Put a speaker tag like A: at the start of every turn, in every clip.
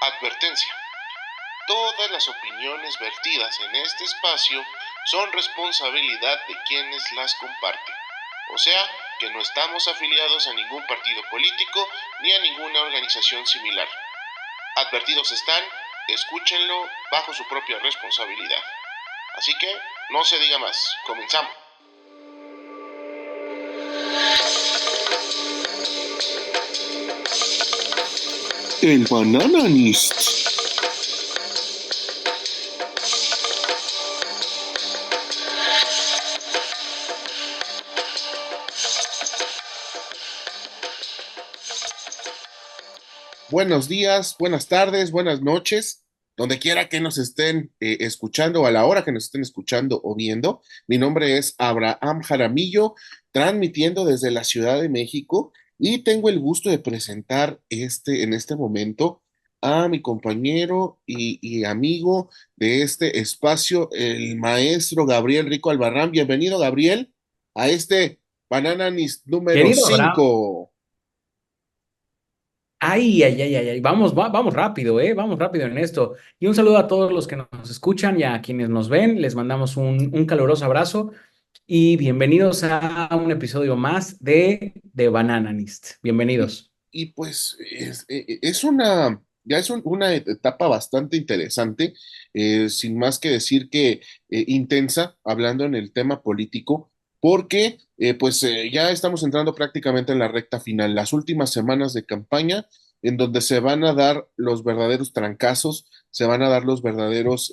A: Advertencia. Todas las opiniones vertidas en este espacio son responsabilidad de quienes las comparten. O sea, que no estamos afiliados a ningún partido político ni a ninguna organización similar. Advertidos están, escúchenlo bajo su propia responsabilidad. Así que, no se diga más, comenzamos.
B: El Banananist. Buenos días, buenas tardes, buenas noches, donde quiera que nos estén escuchando, a la hora que nos estén escuchando o viendo. Mi nombre es Abraham Jaramillo, transmitiendo desde la Ciudad de México y tengo el gusto de presentar en este momento a mi compañero y amigo de este espacio, el maestro Gabriel Rico Albarrán. Bienvenido, Gabriel, a este Bananas número
C: Querido Abraham,
B: 5.
C: ay, ay, ay, ay, ay, vamos rápido, vamos rápido en esto. Y un saludo a todos los que nos escuchan y a quienes nos ven, les mandamos un caluroso abrazo y bienvenidos a un episodio más de Banananist.
B: Y,
C: Bienvenidos.
B: y pues es una etapa bastante interesante, sin más que decir que intensa, hablando en el tema político, porque ya estamos entrando prácticamente en la recta final, las últimas semanas de campaña, en donde se van a dar los verdaderos trancazos, se van a dar los verdaderos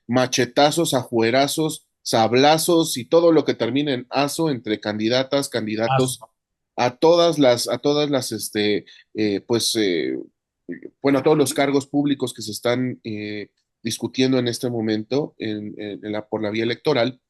B: machetazos, ajuerazos, sablazos y todo lo que termine en aso entre candidatas, candidatos a pues, bueno, a todos los cargos públicos que se están discutiendo en este momento por la vía electoral.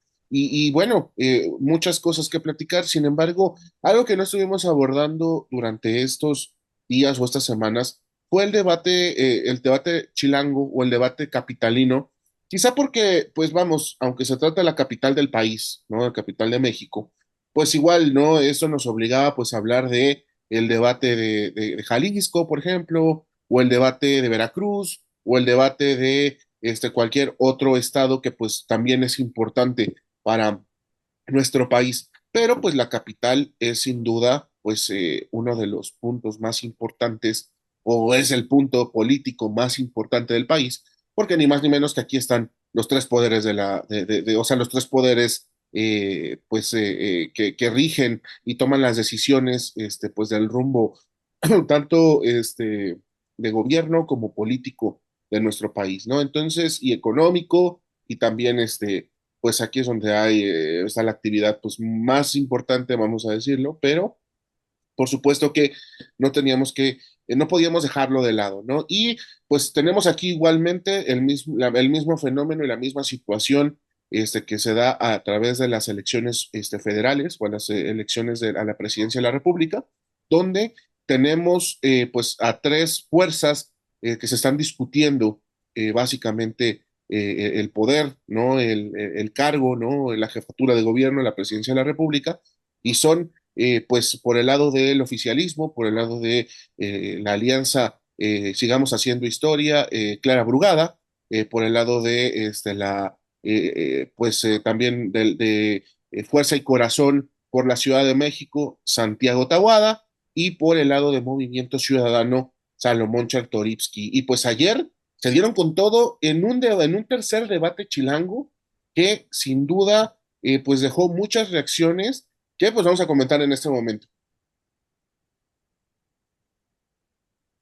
B: Bueno, muchas cosas que platicar. Sin embargo, algo que no estuvimos abordando durante estos días o estas semanas fue el debate chilango o el debate capitalino. Quizá porque, pues vamos, aunque se trata de la capital del país, ¿no? La capital de México, pues igual, ¿no? Eso nos obligaba pues a hablar de el debate de Jalisco, por ejemplo, o el debate de Veracruz, o el debate de cualquier otro estado que pues también es importante para nuestro país. Pero pues la capital es sin duda pues uno de los puntos más importantes o es el punto político más importante del país, porque ni más ni menos que aquí están los tres poderes o sea, los tres poderes que rigen y toman las decisiones pues del rumbo tanto de gobierno como político de nuestro país, ¿no? Entonces, y económico, y también pues aquí es donde está la actividad pues más importante, vamos a decirlo, pero por supuesto que no podíamos dejarlo de lado, ¿no? Y pues tenemos aquí igualmente el mismo fenómeno y la misma situación que se da a través de las elecciones federales o las elecciones a la presidencia de la República, donde tenemos pues a tres fuerzas que se están discutiendo básicamente el poder, ¿no? El cargo, ¿no? La jefatura de gobierno, la presidencia de la República, y son pues por el lado del oficialismo, por el lado de la alianza Sigamos Haciendo Historia, Clara Brugada, por el lado de también Fuerza y Corazón por la Ciudad de México, Santiago Tahuada, y por el lado de Movimiento Ciudadano, Salomón Chertorivsky. Y pues ayer se dieron con todo en un tercer debate chilango que sin duda pues dejó muchas reacciones que pues vamos a comentar en este momento.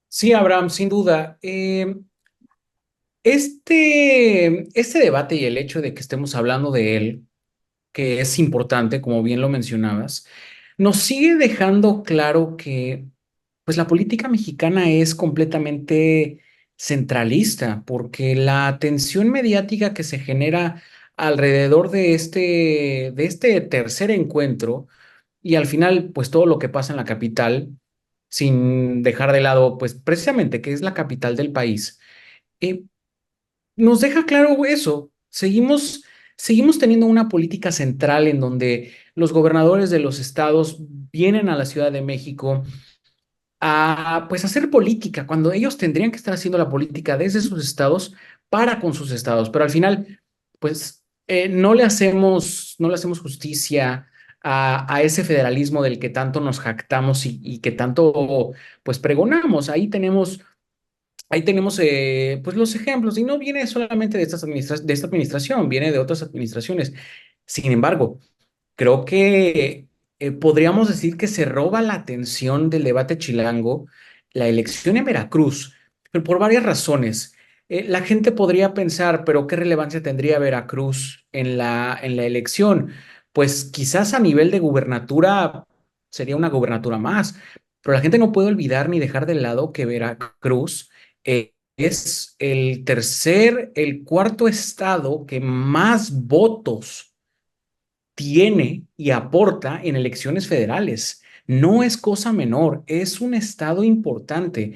C: Sí, Abraham, sin duda. Este debate y el hecho de que estemos hablando de él, que es importante, como bien lo mencionabas, nos sigue dejando claro que pues la política mexicana es completamente centralista, porque la atención mediática que se genera alrededor de este tercer encuentro y al final, pues todo lo que pasa en la capital, sin dejar de lado, pues precisamente que es la capital del país, eh, nos deja claro eso. Seguimos teniendo una política central en donde los gobernadores de los estados vienen a la Ciudad de México a pues hacer política, cuando ellos tendrían que estar haciendo la política desde sus estados para con sus estados, pero al final, pues no le hacemos justicia a ese federalismo del que tanto nos jactamos y que tanto pues pregonamos. Ahí tenemos pues los ejemplos, y no viene solamente de de esta administración, viene de otras administraciones. Sin embargo, creo que podríamos decir que se roba la atención del debate chilango la elección en Veracruz, pero por varias razones. La gente podría pensar, pero ¿qué relevancia tendría Veracruz en en la elección? Pues quizás a nivel de gubernatura sería una gubernatura más, pero la gente no puede olvidar ni dejar de lado que Veracruz es el cuarto estado que más votos tiene y aporta en elecciones federales. No es cosa menor, es un estado importante.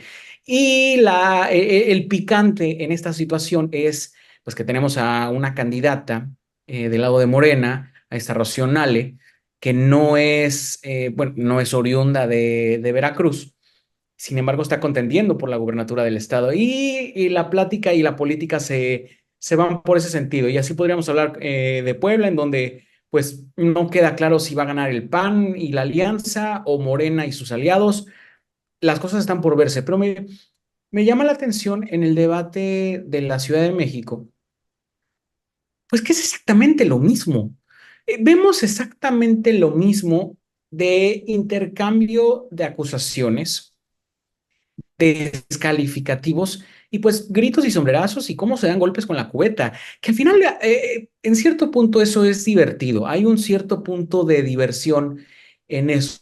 C: Y el picante en esta situación es pues que tenemos a una candidata del lado de Morena, a esta Rocío Nale, que no es, bueno, no es oriunda de Veracruz. Sin embargo, está contendiendo por la gubernatura del estado y la plática y la política se van por ese sentido. Y así podríamos hablar de Puebla, en donde pues no queda claro si va a ganar el PAN y la Alianza o Morena y sus aliados. Las cosas están por verse, pero me llama la atención en el debate de la Ciudad de México, pues que es exactamente lo mismo. Vemos exactamente lo mismo de intercambio de acusaciones descalificativos y pues gritos y sombrerazos y cómo se dan golpes con la cubeta, que al final en cierto punto eso es divertido, hay un cierto punto de diversión en eso.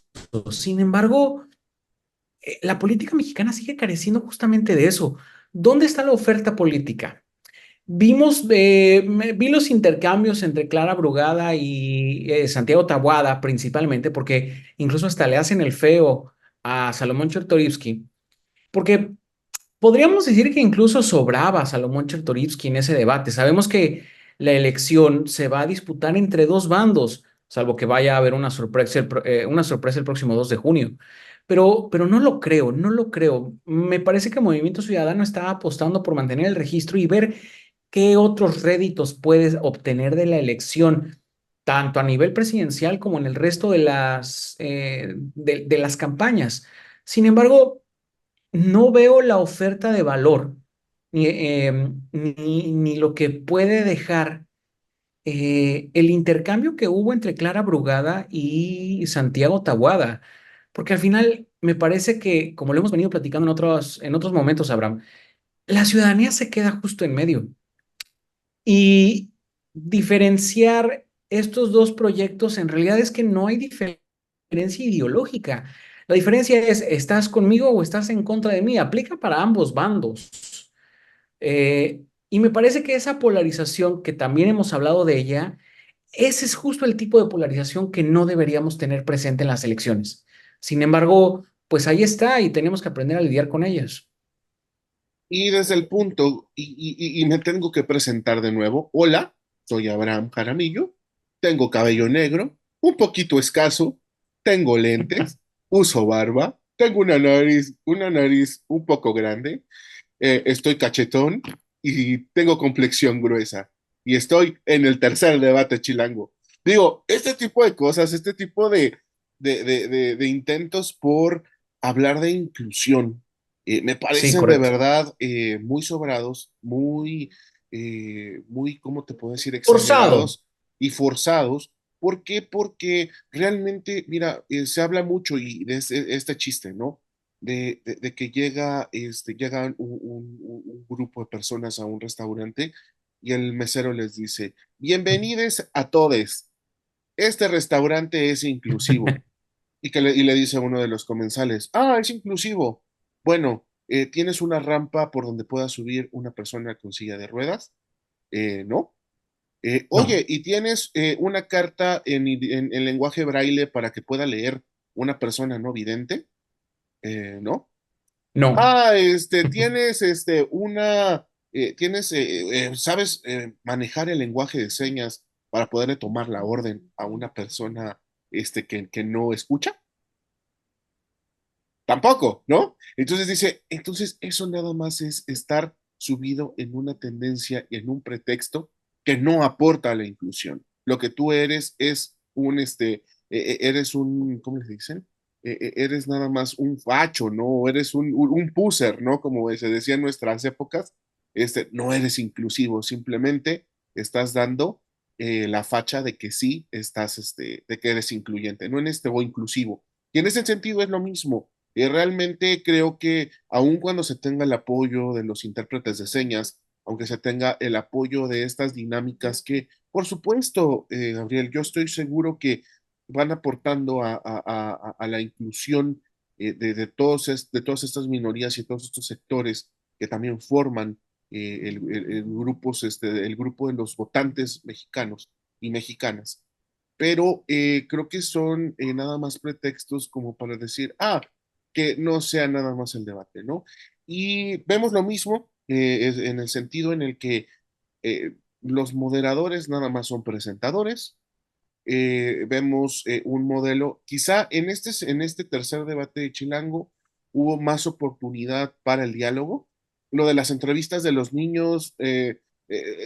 C: Sin embargo, la política mexicana sigue careciendo justamente de eso. ¿Dónde está la oferta política? Vi los intercambios entre Clara Brugada y Santiago Tabuada principalmente, porque incluso hasta le hacen el feo a Salomón Chertorivsky, porque podríamos decir que incluso sobraba Salomón Chertorivsky en ese debate. Sabemos que la elección se va a disputar entre dos bandos, salvo que vaya a haber una sorpresa el próximo 2 de junio. Pero no lo creo, no lo creo. Me parece que Movimiento Ciudadano está apostando por mantener el registro y ver qué otros réditos puedes obtener de la elección, tanto a nivel presidencial como en el resto de de las campañas. Sin embargo, no veo la oferta de valor ni lo que puede dejar el intercambio que hubo entre Clara Brugada y Santiago Tabuada, porque al final me parece que, como lo hemos venido platicando en otros momentos, Abraham, la ciudadanía se queda justo en medio y diferenciar estos dos proyectos en realidad es que no hay diferencia ideológica. La diferencia es, ¿estás conmigo o estás en contra de mí? Aplica para ambos bandos. Y me parece que esa polarización, que también hemos hablado de ella, ese es justo el tipo de polarización que no deberíamos tener presente en las elecciones. Sin embargo, pues ahí está y tenemos que aprender a lidiar con ellas.
B: Y desde el punto, y me tengo que presentar de nuevo, hola, soy Abraham Jaramillo, tengo cabello negro, un poquito escaso, tengo lentes, uso barba, tengo una nariz un poco grande, estoy cachetón y tengo complexión gruesa. Y estoy en el tercer debate chilango. Digo, este tipo de cosas, este tipo de intentos por hablar de inclusión, me
C: Sí,
B: parecen de
C: correcto.
B: verdad muy sobrados, muy, ¿cómo te puedo decir?
C: Forzado.
B: Exagerados y forzados. ¿Por qué? Porque realmente, mira, se habla mucho y de este chiste, ¿no? De que llegan un grupo de personas a un restaurante y el mesero les dice, bienvenidos a todos, este restaurante es inclusivo. Y le dice a uno de los comensales, ah, es inclusivo. Bueno, ¿tienes una rampa por donde pueda subir una persona con silla de ruedas? No.
C: No,
B: Oye, ¿y tienes una carta en lenguaje braille para que pueda leer una persona no vidente? No.
C: no.
B: Ah, tienes ¿sabes manejar el lenguaje de señas para poderle tomar la orden a una persona que no escucha? tampoco, ¿no? Entonces dice, entonces eso nada más es estar subido en una tendencia, en un pretexto que no aporta a la inclusión. Lo que tú eres es un, eres un, ¿cómo le dicen? Eres nada más un facho, ¿no? O eres un puser, ¿no? Como se decía en nuestras épocas, no eres inclusivo, simplemente estás dando la facha de que sí estás, de que eres incluyente, no en o inclusivo. Y en ese sentido es lo mismo. Realmente creo que aun cuando se tenga el apoyo de los intérpretes de señas, aunque se tenga el apoyo de estas dinámicas que, por supuesto, Gabriel, yo estoy seguro que van aportando a la inclusión de de todas estas minorías y todos estos sectores que también forman grupos, el grupo de los votantes mexicanos y mexicanas. Pero creo que son nada más pretextos como para decir, que no sea nada más el debate, ¿no? Y vemos lo mismo en el sentido en el que los moderadores nada más son presentadores. Vemos un modelo, quizá en este tercer debate de Chilango hubo más oportunidad para el diálogo. Lo de las entrevistas de los niños,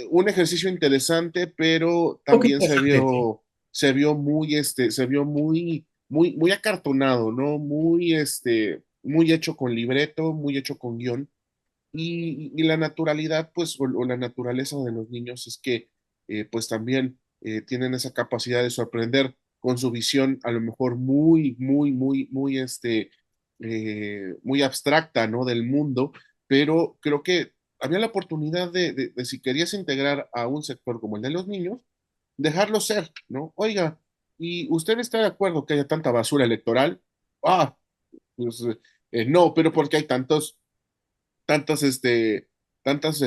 B: un ejercicio interesante, pero
C: Un poco
B: también
C: interesante, sí.
B: se vio muy, se vio muy acartonado, ¿no? Muy, muy hecho con libreto, muy hecho con guión. Y la naturalidad, pues, o la naturaleza de los niños es que, pues, también tienen esa capacidad de sorprender con su visión, a lo mejor muy, muy abstracta, ¿no? Del mundo, pero creo que había la oportunidad de si querías integrar a un sector como el de los niños, dejarlo ser, ¿no? Oiga, ¿y usted está de acuerdo que haya tanta basura electoral? Ah, pues, no, pero ¿por qué hay tantas, tantas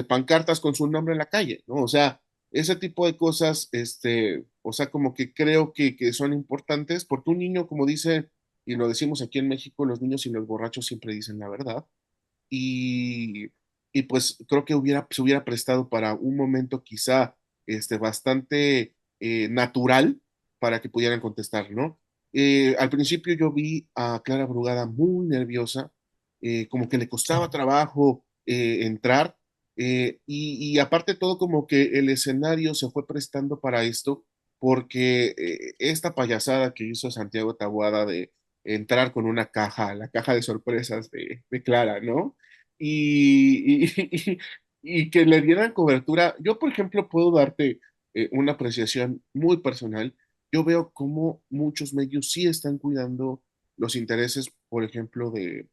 B: pancartas con su nombre en la calle, ¿no? O sea, ese tipo de cosas, o sea, como que creo que son importantes, porque un niño, como dice, y lo decimos aquí en México, los niños y los borrachos siempre dicen la verdad, y, y pues creo que se hubiera prestado para un momento quizá, bastante natural para que pudieran contestar, ¿no? Al principio yo vi a Clara Brugada muy nerviosa, como que le
C: Sí.
B: costaba trabajo entrar, y aparte todo como que el escenario se fue prestando para esto, porque esta payasada que hizo Santiago Taboada de entrar con una caja, la caja de sorpresas de Clara, ¿no? Y y que le dieran cobertura. Yo, por ejemplo, puedo darte una apreciación muy personal. Yo veo cómo muchos medios sí están cuidando los intereses, por ejemplo, de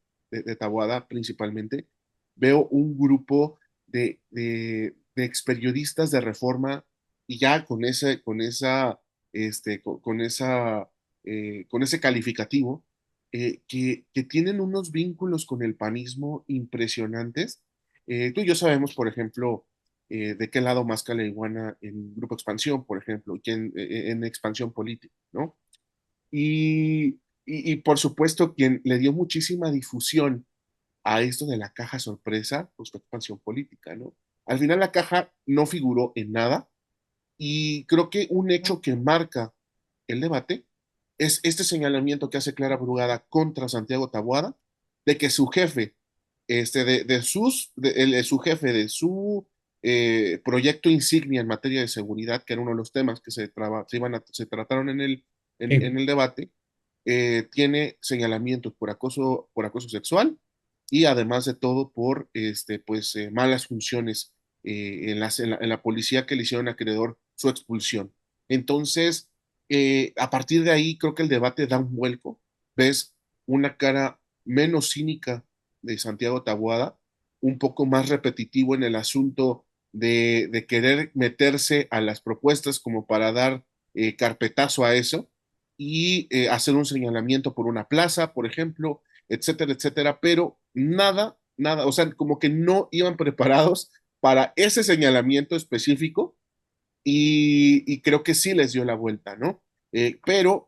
B: Taboada principalmente. Veo un grupo de experiodistas de Reforma y ya con ese calificativo, que tienen unos vínculos con el panismo impresionantes. Tú y yo sabemos, por ejemplo, de qué lado más la iguana en Grupo Expansión, por ejemplo, y en Expansión Política, ¿no? Y por supuesto, quien le dio muchísima difusión a esto de la caja sorpresa, pues fue Expansión Política, ¿no? Al final la caja no figuró en nada, y creo que un hecho que marca el debate es este señalamiento que hace Clara Brugada contra Santiago Taboada, de que su jefe, su jefe de su proyecto insignia en materia de seguridad, que era uno de los temas que se trataron
C: Sí.
B: en el debate, tiene señalamientos por acoso sexual y además de todo por pues, malas funciones en la policía que le hicieron acreedor su expulsión. Entonces, a partir de ahí creo que el debate da un vuelco. Ves una cara menos cínica de Santiago Taboada, un poco más repetitivo en el asunto de querer meterse a las propuestas como para dar carpetazo a eso y hacer un señalamiento por una plaza, por ejemplo, etcétera, etcétera, pero nada, o sea, como que no iban preparados para ese señalamiento específico, y creo que sí les dio la vuelta, ¿no? Pero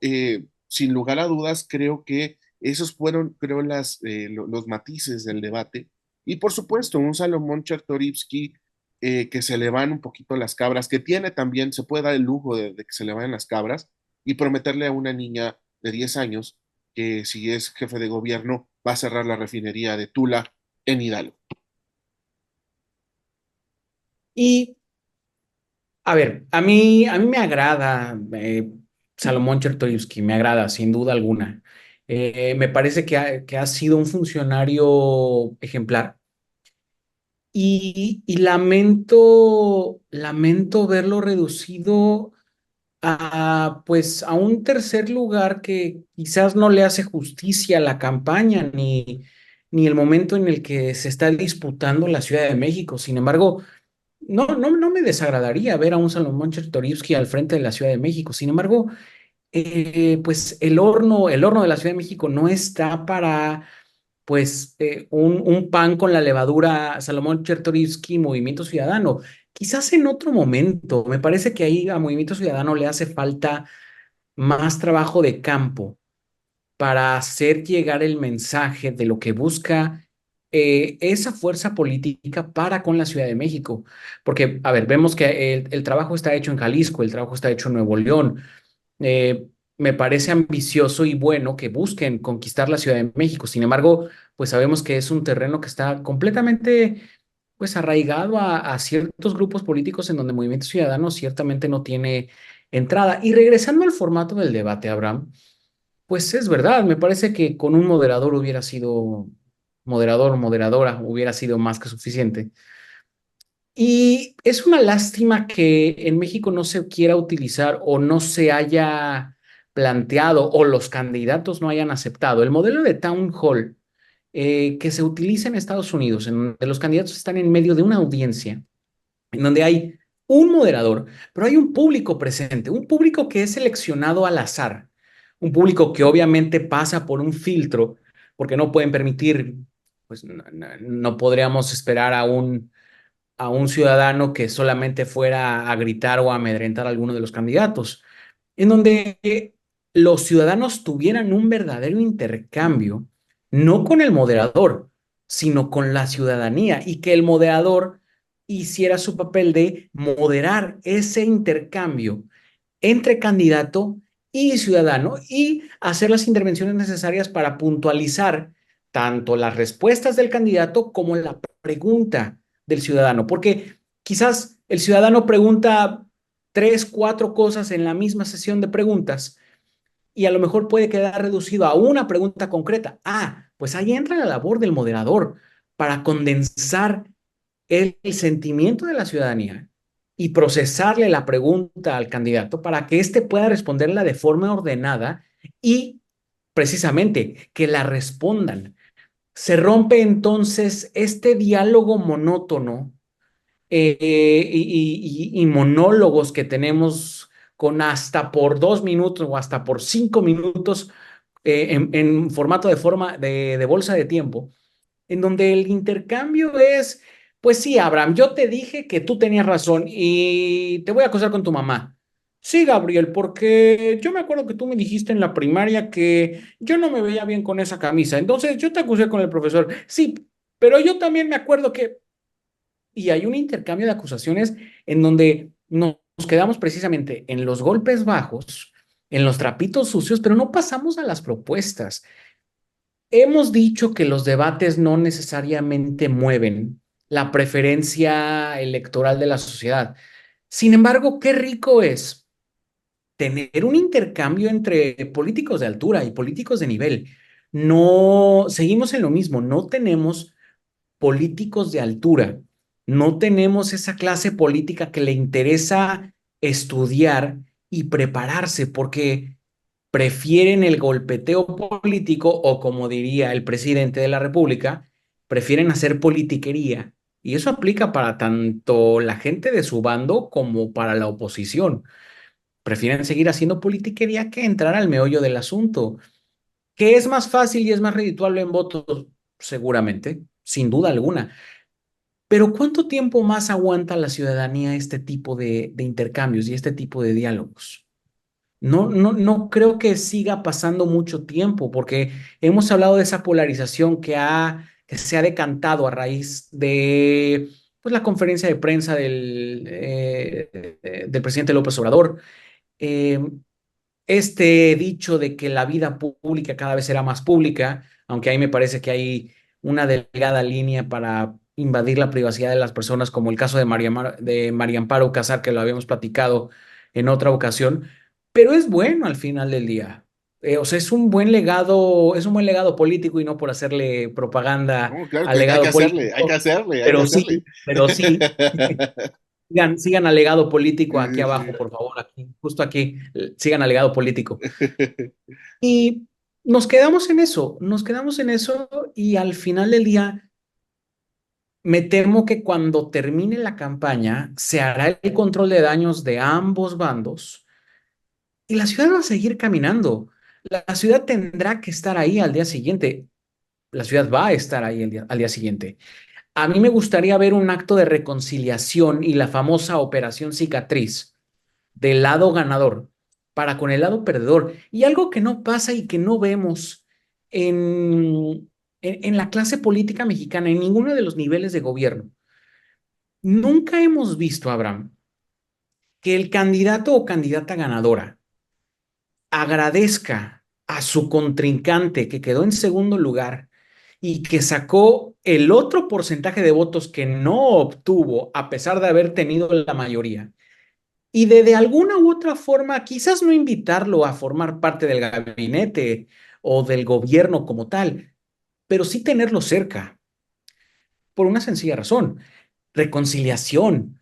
B: sin lugar a dudas, creo que esos fueron, creo, los matices del debate. Y por supuesto, un Salomón Chertorivsky que se le van un poquito las cabras, que tiene también, se puede dar el lujo de que se le vayan las cabras y prometerle a una niña de 10 años que si es jefe de gobierno va a cerrar la refinería de Tula en Hidalgo.
C: Y, a ver, a mí me agrada Salomón Chertorivsky, me agrada, sin duda alguna. Me parece que ha sido un funcionario ejemplar. Y lamento verlo reducido pues, a un tercer lugar que quizás no le hace justicia a la campaña ni el momento en el que se está disputando la Ciudad de México. Sin embargo, no me desagradaría ver a un Salomón Chertorivsky al frente de la Ciudad de México. Sin embargo, pues el horno de la Ciudad de México no está para pues un pan con la levadura Salomón Chertorivsky, Movimiento Ciudadano. Quizás en otro momento, me parece que ahí a Movimiento Ciudadano le hace falta más trabajo de campo para hacer llegar el mensaje de lo que busca esa fuerza política para con la Ciudad de México. Porque, a ver, vemos que el trabajo está hecho en Jalisco, el trabajo está hecho en Nuevo León. eh, Me parece ambicioso y bueno que busquen conquistar la Ciudad de México. Sin embargo, pues sabemos que es un terreno que está completamente pues arraigado a ciertos grupos políticos en donde Movimiento Ciudadano ciertamente no tiene entrada. Y regresando al formato del debate, Abraham, pues es verdad, me parece que con un moderador hubiera sido, moderador o moderadora hubiera sido más que suficiente. Y es una lástima que en México no se quiera utilizar o no se haya planteado o los candidatos no hayan aceptado el modelo de town hall que se utiliza en Estados Unidos, en donde los candidatos están en medio de una audiencia, en donde hay un moderador, pero hay un público presente, un público que es seleccionado al azar, un público que obviamente pasa por un filtro, porque no pueden permitir, pues no podríamos esperar a un ciudadano que solamente fuera a gritar o a amedrentar a alguno de los candidatos, en donde los ciudadanos tuvieran un verdadero intercambio, no con el moderador, sino con la ciudadanía, y que el moderador hiciera su papel de moderar ese intercambio entre candidato y ciudadano y hacer las intervenciones necesarias para puntualizar tanto las respuestas del candidato como la pregunta del ciudadano, porque quizás el ciudadano pregunta tres, cuatro cosas en la misma sesión de preguntas y a lo mejor puede quedar reducido a una pregunta concreta. Pues ahí entra la labor del moderador para condensar el sentimiento de la ciudadanía y procesarle la pregunta al candidato para que éste pueda responderla de forma ordenada y precisamente que la respondan. Se rompe entonces este diálogo monótono y monólogos que tenemos con hasta por 2 minutos o hasta por 5 minutos en formato de bolsa de tiempo, en donde el intercambio es, pues sí, Abraham, yo te dije que tú tenías razón y te voy a acusar con tu mamá. Sí, Gabriel, porque yo me acuerdo que tú me dijiste en la primaria que yo no me veía bien con esa camisa. Entonces yo te acusé con el profesor. Sí, pero yo también me acuerdo que... Y hay un intercambio de acusaciones en donde nos quedamos precisamente en los golpes bajos, en los trapitos sucios, pero no pasamos a las propuestas. Hemos dicho que los debates no necesariamente mueven la preferencia electoral de la sociedad. Sin embargo, qué rico es tener un intercambio entre políticos de altura y políticos de nivel. No, seguimos en lo mismo, no tenemos políticos de altura, no tenemos esa clase política que le interesa estudiar y prepararse porque prefieren el golpeteo político o, como diría el presidente de la República, prefieren hacer politiquería. Y eso aplica para tanto la gente de su bando como para la oposición. Prefieren seguir haciendo politiquería que entrar al meollo del asunto. ¿Qué es más fácil y es más redituable en votos? Seguramente, sin duda alguna. Pero ¿cuánto tiempo más aguanta la ciudadanía este tipo de intercambios y este tipo de diálogos? No creo que siga pasando mucho tiempo, porque hemos hablado de esa polarización que se ha decantado a raíz de pues, la conferencia de prensa del presidente López Obrador. Eh, este dicho de que la vida pública cada vez será más pública, aunque ahí me parece que hay una delgada línea para invadir la privacidad de las personas, como el caso de de María Amparo Casar, que lo habíamos platicado en otra ocasión, pero es bueno al final del día. O sea, es un buen legado político y no por hacerle propaganda
B: No, claro
C: al
B: que hay que
C: legado
B: hacerle, hay que
C: político,
B: hacerle, hay que hacerle.
C: pero sí, sigan al legado político aquí
B: Sí,
C: abajo,
B: sí.
C: por favor, aquí, justo aquí, sigan al legado político. Y nos quedamos en eso y al final del día me temo que cuando termine la campaña se hará el control de daños de ambos bandos y la ciudad va a seguir caminando. La ciudad tendrá que estar ahí al día siguiente. La ciudad va a estar ahí al día siguiente. A mí me gustaría ver un acto de reconciliación y la famosa operación cicatriz del lado ganador para con el lado perdedor. Y algo que no pasa y que no vemos en la clase política mexicana, en ninguno de los niveles de gobierno. Nunca hemos visto, Abraham, que el candidato o candidata ganadora agradezca a su contrincante que quedó en segundo lugar y que sacó el otro porcentaje de votos que no obtuvo a pesar de haber tenido la mayoría. Y de alguna u otra forma, quizás no invitarlo a formar parte del gabinete o del gobierno como tal, pero sí tenerlo cerca, por una sencilla razón, reconciliación,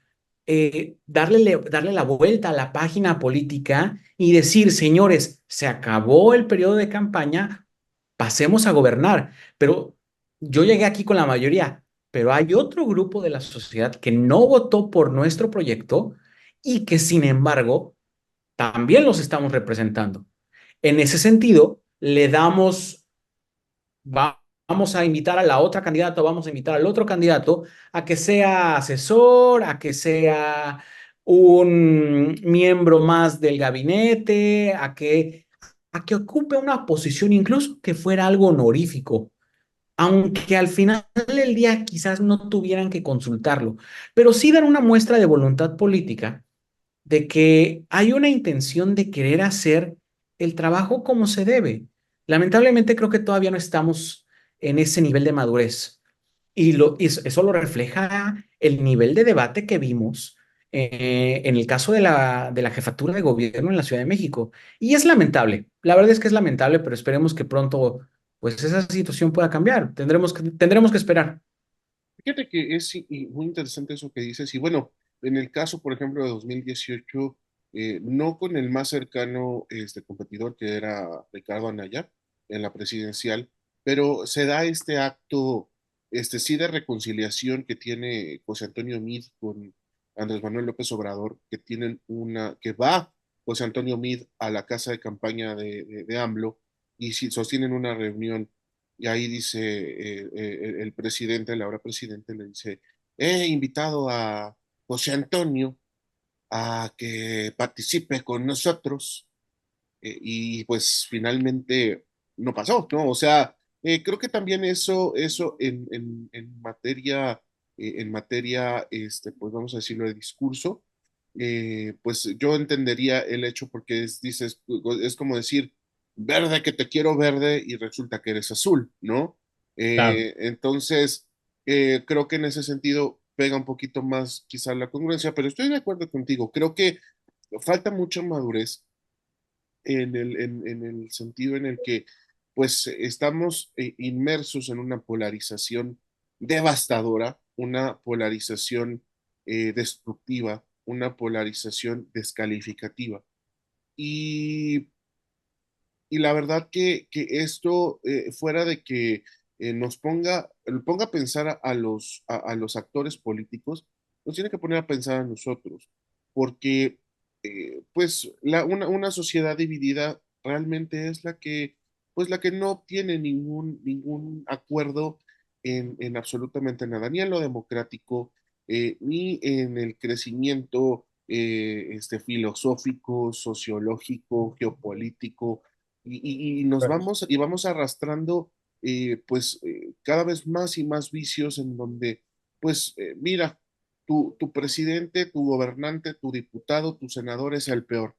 C: darle la vuelta a la página política y decir, señores, se acabó el periodo de campaña, pasemos a gobernar. Pero yo llegué aquí con la mayoría, pero hay otro grupo de la sociedad que no votó por nuestro proyecto y que sin embargo también los estamos representando. En ese sentido, vamos a invitar a la otra candidata, vamos a invitar al otro candidato a que sea asesor, a que sea un miembro más del gabinete, a que ocupe una posición, incluso que fuera algo honorífico, aunque al final del día quizás no tuvieran que consultarlo, pero sí dar una muestra de voluntad política de que hay una intención de querer hacer el trabajo como se debe. Lamentablemente creo que todavía no estamos en ese nivel de madurez y eso lo refleja el nivel de debate que vimos en el caso de de la jefatura de gobierno en la Ciudad de México. Y es lamentable, la verdad es que es lamentable, pero esperemos que pronto pues esa situación pueda cambiar. Tendremos que esperar.
B: Fíjate que es muy interesante eso que dices. Y bueno, en el caso, por ejemplo, de 2018, no con el más cercano competidor que era Ricardo Anaya en la presidencial, pero se da este acto, sí, de reconciliación que tiene José Antonio Meade con Andrés Manuel López Obrador, que va José Antonio Meade a la casa de campaña de AMLO y sostienen una reunión y ahí dice el presidente, el ahora presidente, le dice, he invitado a José Antonio a que participe con nosotros y pues finalmente no pasó, ¿no? O sea, creo que también eso en materia, pues vamos a decirlo, de discurso, pues yo entendería el hecho porque es como decir, verde que te quiero verde y resulta que eres azul, ¿no?
C: Claro.
B: Entonces, creo que en ese sentido pega un poquito más quizá la congruencia, pero estoy de acuerdo contigo, creo que falta mucha madurez en el sentido en el que pues estamos inmersos en una polarización devastadora, una polarización destructiva, una polarización descalificativa. Y, y la verdad que esto, fuera de que ponga a pensar a los actores políticos, nos tiene que poner a pensar a nosotros, porque pues una sociedad dividida realmente es pues la que no obtiene ningún acuerdo en absolutamente nada, ni en lo democrático, ni en el crecimiento filosófico, sociológico, geopolítico, y vamos arrastrando pues cada vez más y más vicios en donde, pues mira, tu presidente, tu gobernante, tu diputado, tu senador es el peor.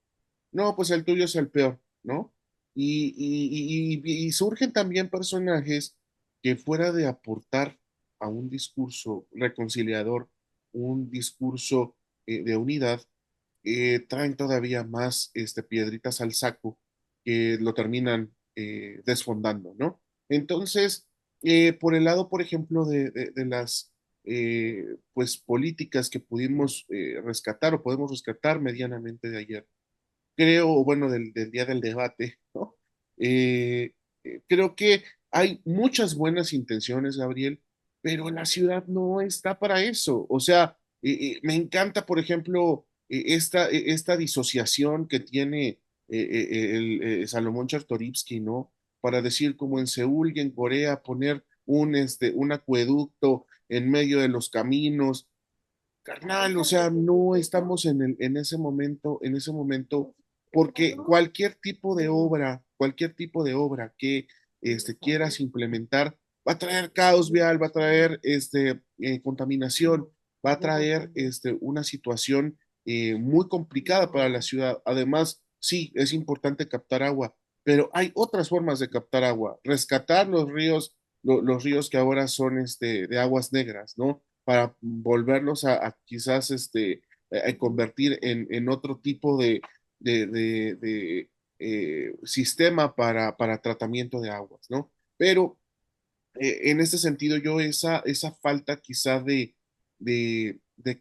B: No, pues el tuyo es el peor, ¿no? Y surgen también personajes que fuera de aportar a un discurso reconciliador, un discurso de unidad, traen todavía más piedritas al saco que lo terminan desfondando, ¿no? Entonces, por el lado, por ejemplo, de las pues políticas que pudimos rescatar o podemos rescatar medianamente de ayer, creo, bueno, del día del debate, ¿no? Eh, Creo que hay muchas buenas intenciones, Gabriel, pero la ciudad no está para eso. O sea, me encanta, por ejemplo, esta disociación que tiene Salomón Chertorivsky, ¿no? Para decir como en Seúl y en Corea, poner un acueducto en medio de los caminos. Carnal, o sea, no estamos en ese momento, porque cualquier tipo de obra que quieras implementar, va a traer caos vial, va a traer contaminación, va a traer una situación muy complicada para la ciudad. Además, sí, es importante captar agua, pero hay otras formas de captar agua, rescatar los ríos, los ríos que ahora son de aguas negras, ¿no? Para volverlos a quizás a convertir en otro tipo de sistema para tratamiento de aguas, ¿no? Pero en este sentido, yo esa falta quizá de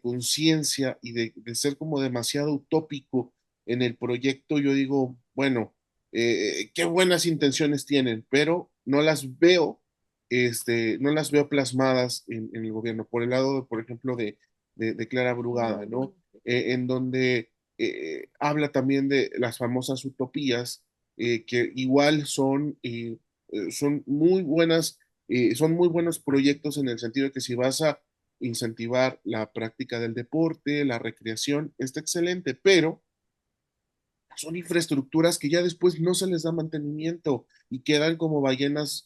B: conciencia y de ser como demasiado utópico en el proyecto, yo digo, bueno, qué buenas intenciones tienen, pero no las veo plasmadas en el gobierno. Por el lado, por ejemplo, de Clara Brugada, ¿no? En donde habla también de las famosas utopías, que igual son muy buenos proyectos en el sentido de que si vas a incentivar la práctica del deporte, la recreación, está excelente, pero son infraestructuras que ya después no se les da mantenimiento y quedan como ballenas,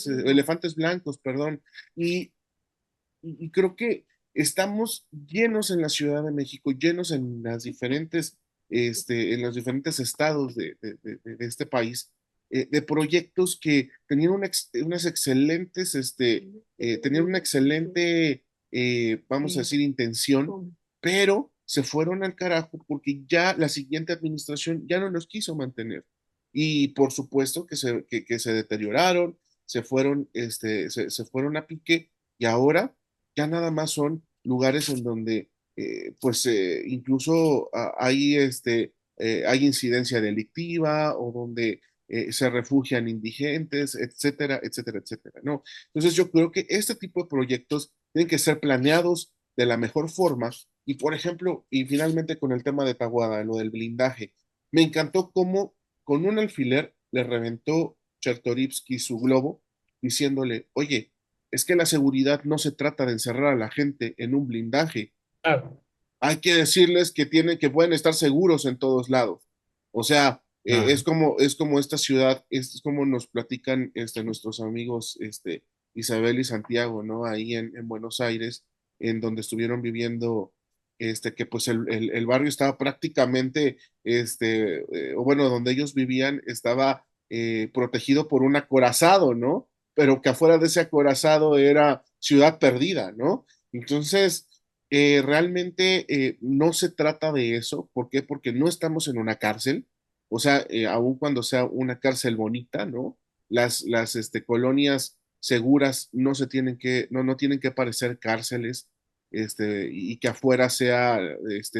B: elefantes blancos, perdón. Y, y creo que estamos llenos en la Ciudad de México, llenos en los diferentes estados de este país, de proyectos que tenían unas excelentes, tenían una excelente, vamos a decir, intención, pero se fueron al carajo porque ya la siguiente administración ya no los quiso mantener. Y por supuesto que se deterioraron, se fueron a pique y ahora ya nada más son lugares en donde pues incluso hay incidencia delictiva o donde se refugian indigentes, etcétera, etcétera, etcétera, ¿no? Entonces yo creo que este tipo de proyectos tienen que ser planeados de la mejor forma y por ejemplo, y finalmente con el tema de Taguada, lo del blindaje, me encantó cómo con un alfiler le reventó Chertorivsky su globo diciéndole, oye, es que la seguridad no se trata de encerrar a la gente en un blindaje.
C: Claro,
B: Hay que decirles que pueden estar seguros en todos lados. O sea,
C: claro.
B: es como esta ciudad, es como nos platican nuestros amigos Isabel y Santiago, ¿no? Ahí en Buenos Aires, en donde estuvieron viviendo, que pues el barrio estaba prácticamente, o bueno, donde ellos vivían estaba protegido por un acorazado, ¿no? Pero que afuera de ese acorazado era ciudad perdida, ¿no? Entonces, realmente no se trata de eso. ¿Por qué? Porque no estamos en una cárcel, o sea, aun cuando sea una cárcel bonita, ¿no? Las colonias seguras no tienen que parecer cárceles, y que afuera sea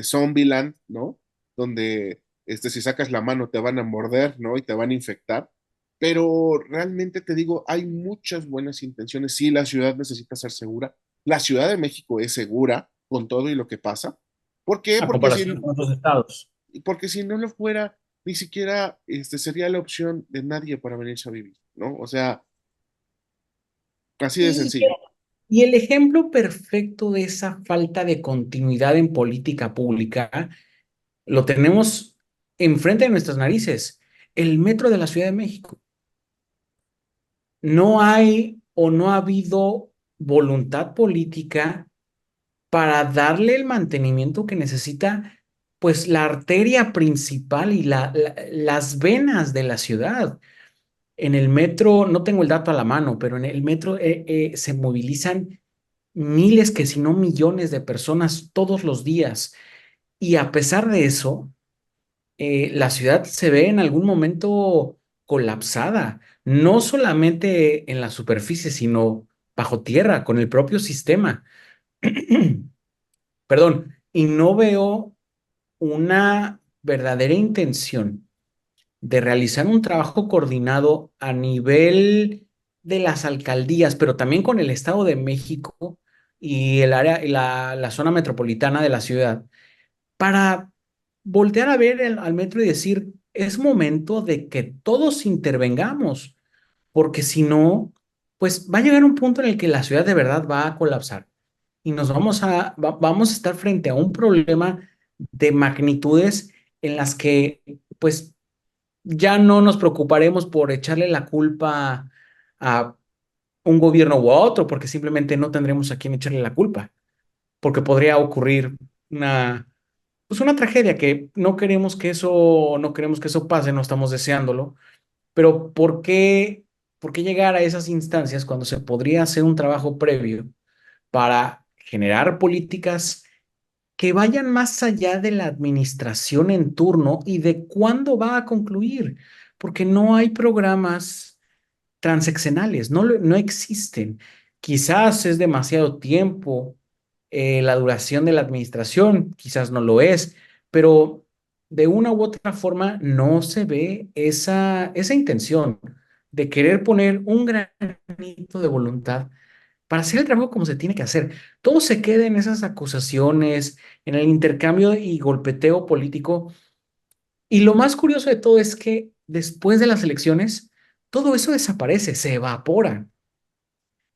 B: Zombieland, ¿no? Donde si sacas la mano te van a morder, ¿no? Y te van a infectar. Pero realmente te digo, hay muchas buenas intenciones. Sí, la ciudad necesita ser segura. La Ciudad de México es segura con todo y lo que pasa. ¿Por qué?
C: A comparación con otros estados.
B: Porque si no lo fuera, ni siquiera sería la opción de nadie para venirse a vivir, ¿no? O sea, así de
C: Y,
B: sencillo.
C: y el ejemplo perfecto de esa falta de continuidad en política pública lo tenemos enfrente de nuestras narices, el metro de la Ciudad de México. No hay o no ha habido voluntad política para darle el mantenimiento que necesita pues la arteria principal y las venas de la ciudad. En el metro, no tengo el dato a la mano, pero en el metro se movilizan miles, que si no millones de personas todos los días. Y a pesar de eso, la ciudad se ve en algún momento colapsada, no solamente en la superficie, sino bajo tierra, con el propio sistema. Perdón, y no veo una verdadera intención de realizar un trabajo coordinado a nivel de las alcaldías, pero también con el Estado de México y el área, y la zona metropolitana de la ciudad, para voltear a ver al metro y decir, es momento de que todos intervengamos, porque si no, pues va a llegar un punto en el que la ciudad de verdad va a colapsar y vamos a estar frente a un problema de magnitudes en las que, pues, ya no nos preocuparemos por echarle la culpa a un gobierno u otro, porque simplemente no tendremos a quién echarle la culpa, porque podría ocurrir una, pues una tragedia que no queremos que eso pase, no estamos deseándolo, pero por qué llegar a esas instancias cuando se podría hacer un trabajo previo para generar políticas que vayan más allá de la administración en turno y de cuándo va a concluir? Porque no hay programas transeccionales, no existen. Quizás es demasiado tiempo, la duración de la administración, quizás no lo es, pero de una u otra forma no se ve esa intención de querer poner un granito de voluntad para hacer el trabajo como se tiene que hacer. Todo se queda en esas acusaciones, en el intercambio y golpeteo político. Y lo más curioso de todo es que después de las elecciones, todo eso desaparece, se evapora.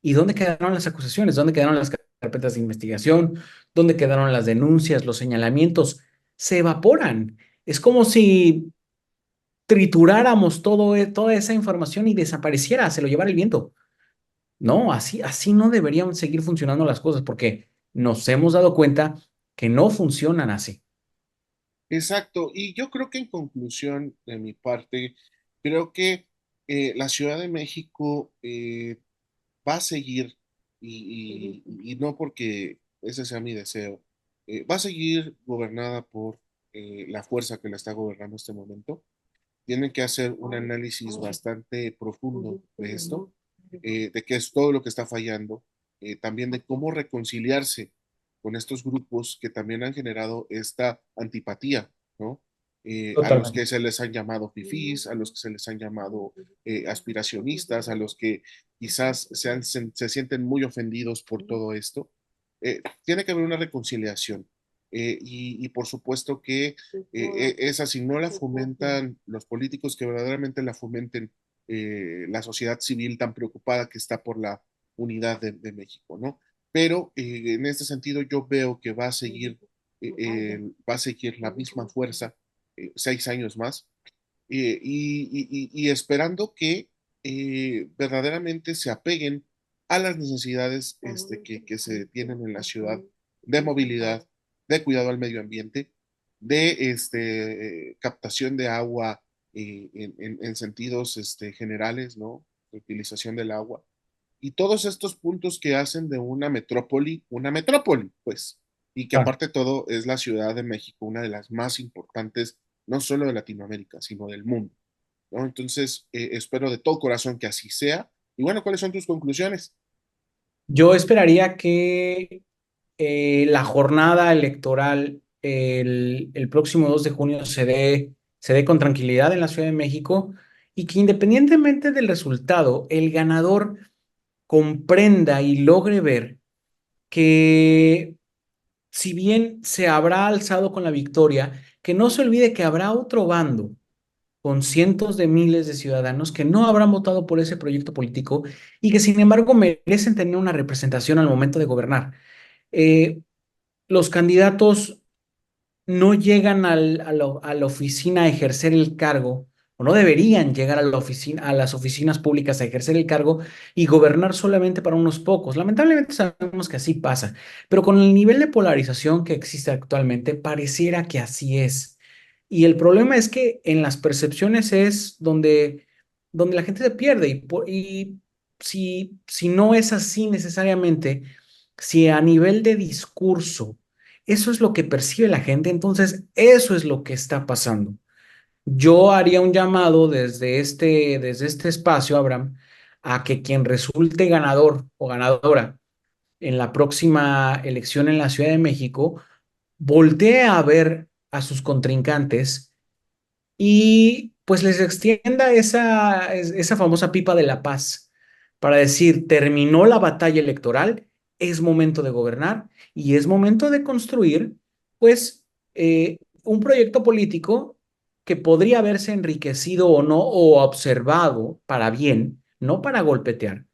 C: ¿Y dónde quedaron las acusaciones? ¿Dónde quedaron las carpetas de investigación? ¿Dónde quedaron las denuncias, los señalamientos? Se evaporan. Es como si trituráramos toda esa información y desapareciera, se lo llevara el viento. No, así no deberían seguir funcionando las cosas porque nos hemos dado cuenta que no funcionan así.
B: Exacto, y yo creo que en conclusión de mi parte, creo que la Ciudad de México va a seguir, y no porque ese sea mi deseo, va a seguir gobernada por la fuerza que la está gobernando en este momento. Tienen que hacer un análisis bastante profundo de esto, de qué es todo lo que está fallando, también de cómo reconciliarse con estos grupos que también han generado esta antipatía, ¿no? A los
C: Totalmente.
B: que se les han llamado fifís, a los que se les han llamado aspiracionistas, a los que quizás se sienten muy ofendidos por todo esto. Tiene que haber una reconciliación. Y por supuesto que esa, si no la fomentan los políticos que verdaderamente la fomenten, la sociedad civil tan preocupada que está por la unidad de México, ¿no? Pero en este sentido yo veo que va a seguir la misma fuerza 6 años más, y esperando que verdaderamente se apeguen a las necesidades que se tienen en la ciudad de movilidad, de cuidado al medio ambiente, de captación de agua en sentidos generales, ¿no? De utilización del agua. Y todos estos puntos que hacen de una metrópoli, pues, y que
C: Claro.
B: aparte de todo es la Ciudad de México, una de las más importantes, no solo de Latinoamérica, sino del mundo, ¿no? Entonces, espero de todo corazón que así sea. Y bueno, ¿cuáles son tus conclusiones?
C: Yo esperaría que la jornada electoral el próximo 2 de junio se dé con tranquilidad en la Ciudad de México y que independientemente del resultado, el ganador comprenda y logre ver que si bien se habrá alzado con la victoria, que no se olvide que habrá otro bando con cientos de miles de ciudadanos que no habrán votado por ese proyecto político y que sin embargo merecen tener una representación al momento de gobernar. Eh, los candidatos no llegan a la oficina a ejercer el cargo o no deberían llegar a la oficina, a las oficinas públicas a ejercer el cargo y gobernar solamente para unos pocos. Lamentablemente sabemos que así pasa, pero con el nivel de polarización que existe actualmente, pareciera que así es. Y el problema es que en las percepciones es donde la gente se pierde y si no es así necesariamente, si a nivel de discurso eso es lo que percibe la gente, entonces eso es lo que está pasando. Yo haría un llamado desde este espacio, Abraham, a que quien resulte ganador o ganadora en la próxima elección en la Ciudad de México voltee a ver a sus contrincantes y pues les extienda esa famosa pipa de la paz para decir, terminó la batalla electoral, es momento de gobernar y es momento de construir pues un proyecto político que podría haberse enriquecido o no o observado para bien, no para golpetear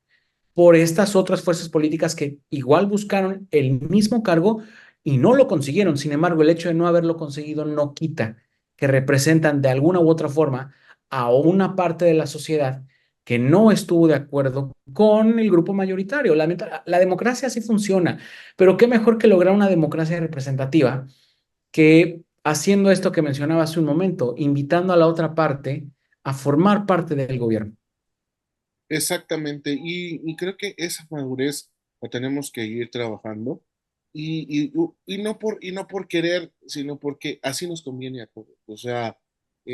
C: por estas otras fuerzas políticas que igual buscaron el mismo cargo y no lo consiguieron. Sin embargo, el hecho de no haberlo conseguido no quita que representan de alguna u otra forma a una parte de la sociedad que no estuvo de acuerdo con el grupo mayoritario. La democracia sí funciona, pero qué mejor que lograr una democracia representativa que haciendo esto que mencionaba hace un momento, invitando a la otra parte a formar parte del gobierno.
B: Exactamente, y creo que esa madurez la tenemos que ir trabajando y no por querer, sino porque así nos conviene a todos. O sea,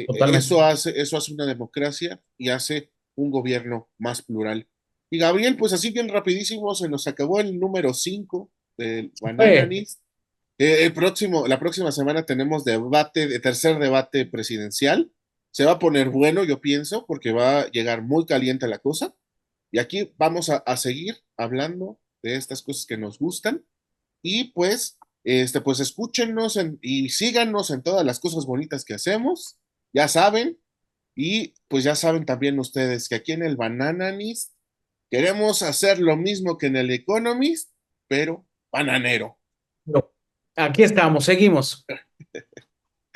C: Totalmente.
B: eso hace una democracia y hace un gobierno más plural. Y Gabriel, pues así bien rapidísimo, se nos acabó el número 5 del Banana
C: Fue
B: List. La próxima semana tenemos tercer debate presidencial. Se va a poner bueno, yo pienso, porque va a llegar muy caliente la cosa. Y aquí vamos a seguir hablando de estas cosas que nos gustan. Y pues escúchenos y síganos en todas las cosas bonitas que hacemos. Ya saben. Y pues ya saben también ustedes que aquí en el Banananist queremos hacer lo mismo que en el Economist, pero bananero.
C: Pero aquí estamos, seguimos.